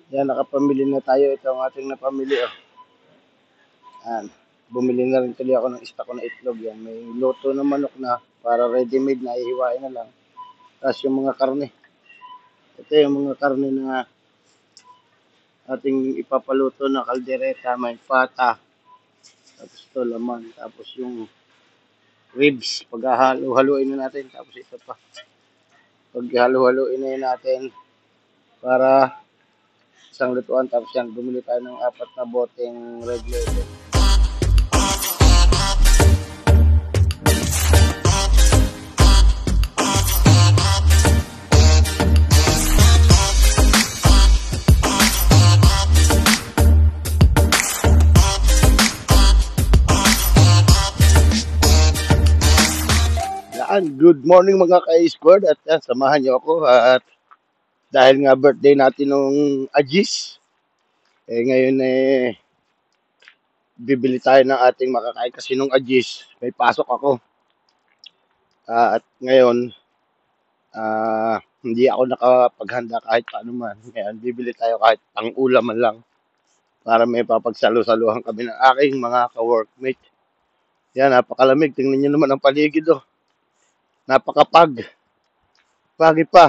Yan, nakapamili na tayo. Ito ang ating napamili. Oh. Yan. Bumili na rin tuloy ako ng stock na itlog. Yan. May luto na manok na para ready-made na. Ihiwain na lang. Tapos yung mga karne. Ito yung mga karne na ating ipapaluto na kaldereta. May pata. Tapos ito laman. Tapos yung ribs. Paghahalo-haluin na natin. Tapos ito pa. Paghahalo-haluin na natin para isang lutuan. Tapos yan, bumili tayo ng 4 na boteng red label. Good morning mga ka-squad at yan, samahan niyo ako at dahil nga birthday natin nung Ajis, ngayon bibili tayo ng ating makakain kasi nung Ajis may pasok ako at ngayon hindi ako nakapaghanda kahit paano man. Ngayon bibili tayo kahit pang ulam man lang para may papagsalo-saluhan kami ng aking mga ka-workmate. Yan, napakalamig, tingnan niyo naman ang paligid napakapag. Pagi pa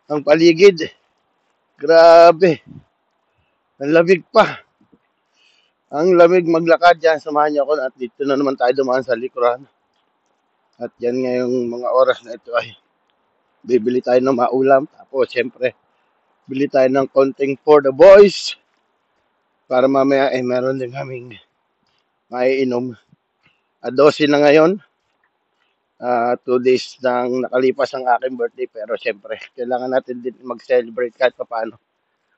ang paligid. Grabe. Ang lamig pa. Ang lamig maglakad yan. Samahan niyo ako at dito na naman tayo dumaan sa likuran. At yan ngayong mga oras na ito ay bibili tayo ng maulam. Tapos siyempre, bili tayo ng konting for the boys. Para mamaya meron din kaming maiinom. At 12 na ngayon. 2 days nang nakalipas ang aking birthday pero siyempre kailangan natin din mag-celebrate kahit paano.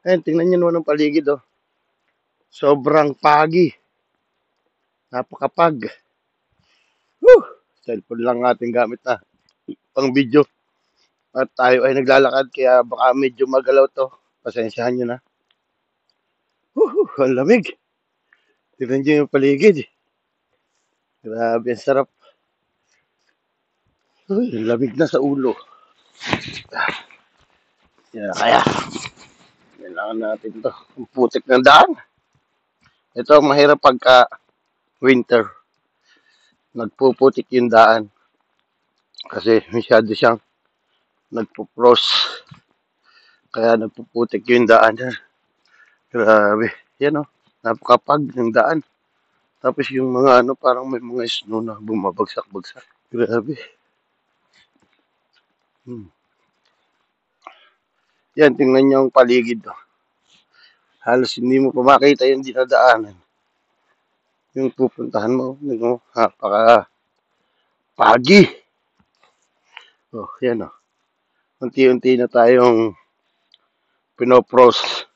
Ayun, tingnan niyo naman ang paligid Sobrang pagi. Napakapag. Woo! Cellphone lang ating gamit na pang video. At tayo ay naglalakad kaya baka medyo magalaw to. Pasensyahan nyo na. Ang lamig. Tingnan niyo yung paligid. Grabe, ang sarap. Uy, lamig na sa ulo. Kaya, kailangan natin to. Ang putik ng daan. Ito ang mahirap pagka winter. Nagpuputik yung daan. Kasi masyado siyang nagpo-frost. Kaya nagpuputik yung daan. Grabe. Yan napakapag ng daan. Tapos yung mga parang may mga snow na bumabagsak-bagsak. Grabe. Yan, tingnan niyo ang paligid. Halos hindi mo pa makita yung dinadaanan. Yung pupuntahan mo, napaka pagi. Yan Unti-unti na tayong pinopros.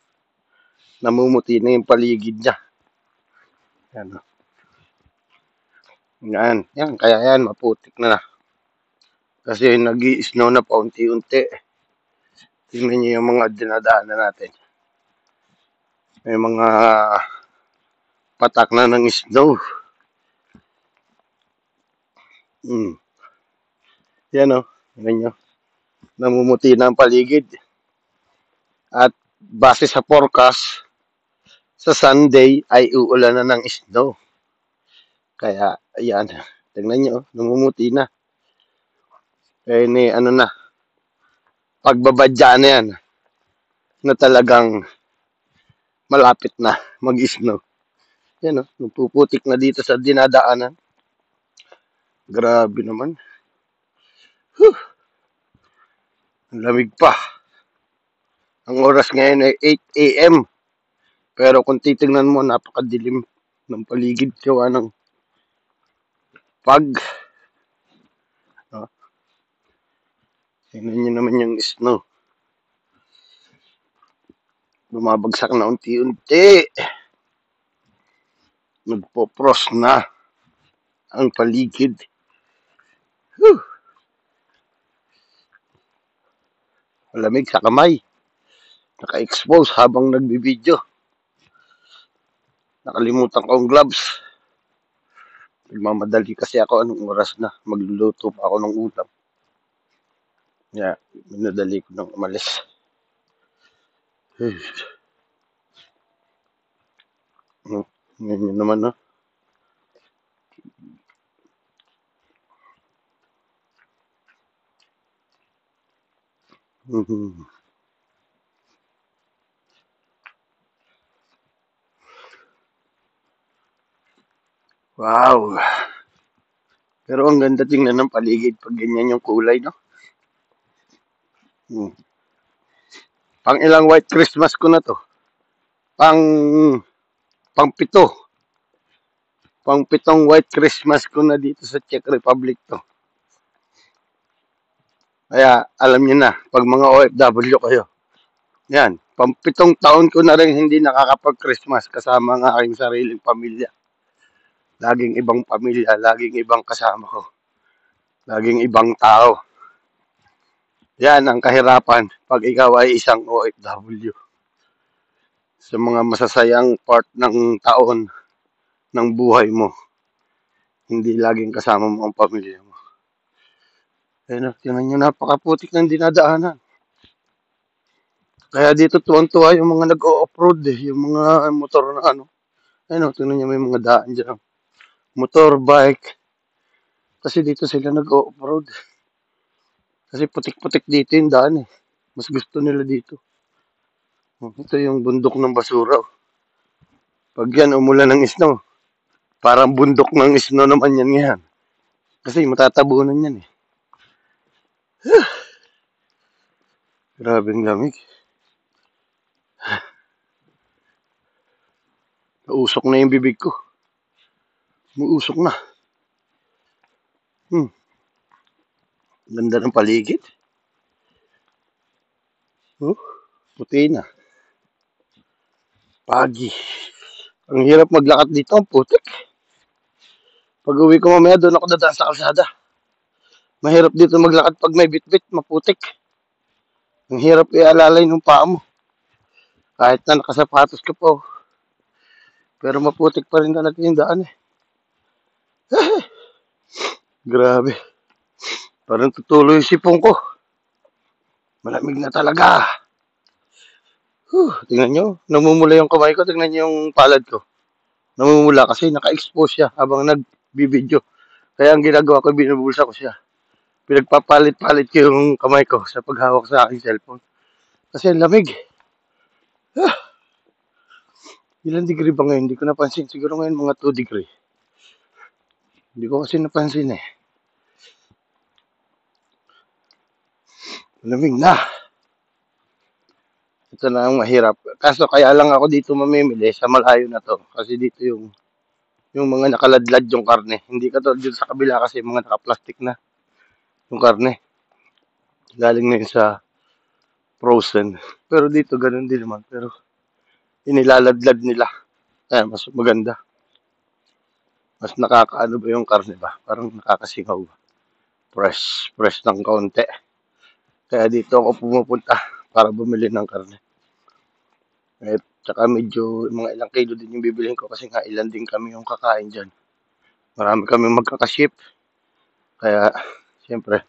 Namumuti na yung paligid niya. Yan, kaya yan, maputik na. Kasi nag-i-snow na pa unti-unti. Tingnan niyo yung mga dinadaanan natin. May mga patak na ng snow. Yan tingnan niyo. Namumuti na ang paligid. At base sa forecast, sa Sunday ay uulan na ng snow. Kaya, ayan. Tingnan nyo, namumuti na. Kaya pagbabadya na yan, na talagang malapit na mag-snow. Yan nagpuputik na dito sa dinadaanan. Grabe naman. Ang lamig pa. Ang oras ngayon ay 8 a.m. Pero kung titingnan mo, napakadilim ng paligid gawa ng pag. Tingnan nyo naman yung snow. Bumabagsak na unti-unti. Nagpo-frost na ang paligid. Malamig sa kamay. Naka-expose habang nagbibideo. Nakalimutan ko ang gloves. Nagmamadali kasi ako anong oras na. Magluluto pa ako ng ulam. Minadali ko nang umalis. Eh, ngayon yun naman, no? Mhm. Wow! Pero ang ganda tingnan ng paligid pag ganyan yung kulay, no? Hmm. Pang ilang white Christmas ko na to? Pang, pang pito. Pang pitong white Christmas ko na dito sa Czech Republic to. Kaya alam niyo na, pag mga OFW kayo, yan, pampitong taon ko na rin hindi nakakapag-Christmas kasama ang aking sariling pamilya. Laging ibang pamilya, laging ibang kasama ko, laging ibang tao. Yan ang kahirapan pag ikaw ay isang OFW. Sa mga masasayang part ng taon ng buhay mo, hindi laging kasama mo ang pamilya mo. Ayun, tingnan nyo, napakaputik ng dinadaanan. Kaya dito tuwang-tuwa yung mga nag-o-offroad eh, yung mga motor na ano. Ayun, tingnan nyo may mga daan dyan. Motor, bike. Kasi dito sila nag-o-offroad. Kasi putik-putik dito yung daan eh. Mas gusto nila dito. Ito yung bundok ng basura. Pag yan umulan ng snow, parang bundok ng snow naman yan ngayon. Kasi matatabunan yan eh. Grabing lamig. Nausok na yung bibig ko. Muusok na. Hmm. Ganda ng paligid. Oh, puti na. Pagi. Ang hirap maglakad dito, ang putik. Pag uwi ko mamaya, doon ako dadaan sa kalsada. Mahirap dito maglakad pag may bitbit, maputik. Ang hirap ialalay ng paa mo. Kahit na nakasapatos ka po. Pero maputik pa rin talaga yung daan eh. Grabe. Parang tutuloy yung sipong ko. Malamig na talaga. Tingnan nyo. Namumula yung kamay ko. Tingnan nyo yung palad ko. Namumula kasi naka-expose siya habang nagbibideo. Kaya ang ginagawa ko, binubulsa ko siya. Pinagpapalit-palit ko yung kamay ko sa paghawak sa aking cellphone. Kasi ang lamig. Ilang degree ba ngayon? Hindi ko napansin. Siguro ngayon mga 2 degree. Hindi ko kasi napansin eh. Lamig na. Ito na ang mahirap. Kaso kaya lang ako dito mamimili sa malayo na to. Kasi dito yung mga nakaladlad yung karne. Hindi ka to dito sa kabila kasi mga naka-plastic na yung karne. Galing na yun sa frozen. Pero dito ganun din naman. Pero inilaladlad nila. Kaya mas maganda. Mas nakakaano ba yung karne ba? Parang nakakasingaw. Fresh. Fresh ng kaunti. Kaya dito ako pumupunta para bumili ng karne. Eh, tsaka medyo mga ilang kilo din yung bibilihin ko kasi nga ilan din kami yung kakain dyan. Marami kami magkakaship. Kaya, siyempre,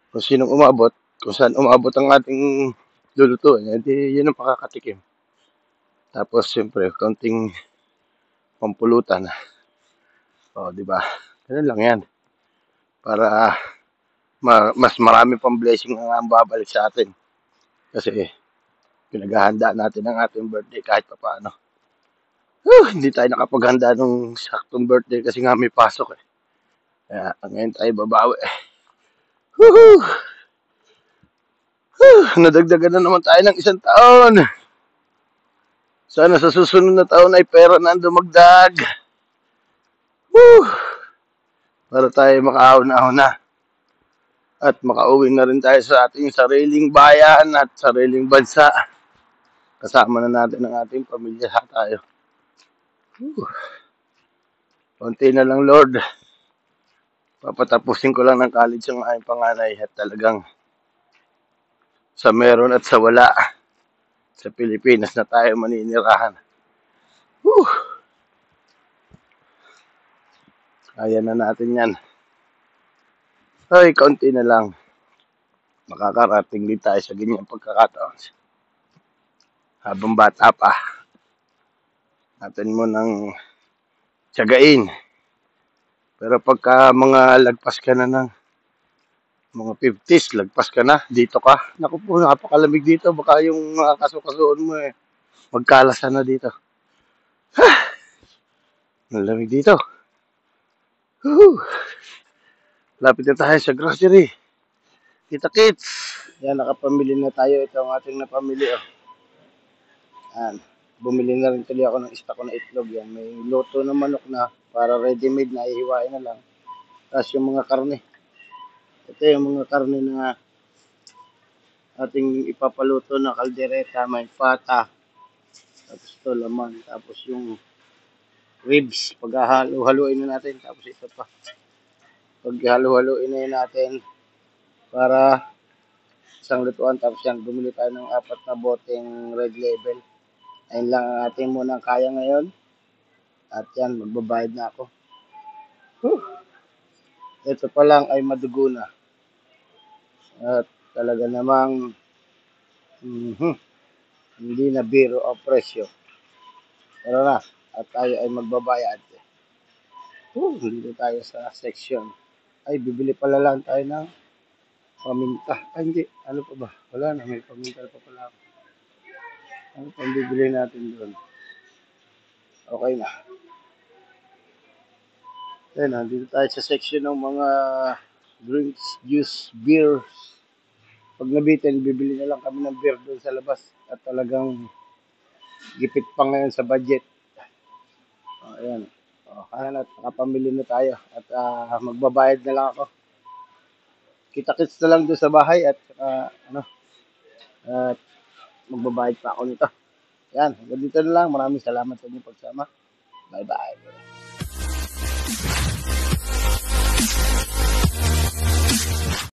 kung sinong umabot, kung saan umabot ang ating lulutuin, edi yun ang pakakatikim. Tapos, siyempre, kaunting pampulutan. O, di ba? Ganun lang yan. Para mas marami pang blessing ang babalik sa atin. Kasi, pinaghahanda natin ang ating birthday kahit pa paano. Hindi tayo nakapaghanda nung saktong birthday kasi nga may pasok eh. Kaya ngayon tayo babawi. Woohoo! Nadagdagan na naman tayo ng isang taon. Sana sa susunod na taon ay pera na ang dumagdag. Woo! Para tayo makaahon-ahon na. At makauwi na rin tayo sa ating sariling bayan at sariling bansa. Kasama na natin ang ating pamilya sa tayo. Woo! Konti na lang, Lord. Papatapusin ko lang ng college ang aking panganay at talagang sa meron at sa wala sa Pilipinas na tayo maninirahan. Woo! Kaya na natin yan. Ay, kaunti na lang. Makakarating din tayo sa ganyang pagkakataon. Habang bata pa, natin mo nang tiyagain. Pero pagka mga lagpas ka na ng mga 50s, lagpas ka na, dito ka. Naku po, napakalamig dito. Baka yung mga kasukasuon mo magkalasan na dito. Ang lamig dito. Woohoo! Lapit na tayo sa grocery. Kita kits. Yan, nakapamili na tayo. Ito ang ating napamili. Oh. Yan. Bumili na rin tuloy ako ng stock ko na itlog. Yan. May luto na manok na para ready-made na. Ihiwain na lang. Tapos yung mga karne. Ito yung mga karne na ating ipapaluto na kaldereta. May pata. Tapos ito laman. Tapos yung ribs. Paghahalo-haluin na natin. Tapos ito pa. Paghahalo-haluin na natin para isang lutuan. Tapos yan, bumili tayo ng 4 na boteng red label. Ayun lang ang ating munang kaya ngayon. At yan, magbabayad na ako. Whew. Ito pa lang ay madugo na. At talaga namang hindi na biro ang presyo. Pero na, at tayo ay magbabayad. Dito tayo sa section. Ay, bibili pala lang tayo ng paminta. Ay, hindi. Ano pa ba? Wala na. May paminta pa pala ako. Ano pang bibili natin doon? Okay na. Ayun, nandito tayo sa section ng mga drinks, juice, beers. Pag nabitin, bibili na lang kami ng beer doon sa labas. At talagang gipit pa ngayon sa budget. Ayan. Kaya na, nakapamili na tayo. At magbabayad na lang ako. Kita-kits na lang doon sa bahay at at magbabayad pa ako nito. Yan, hanggang dito na lang. Maraming salamat sa inyong pagsama. Bye-bye.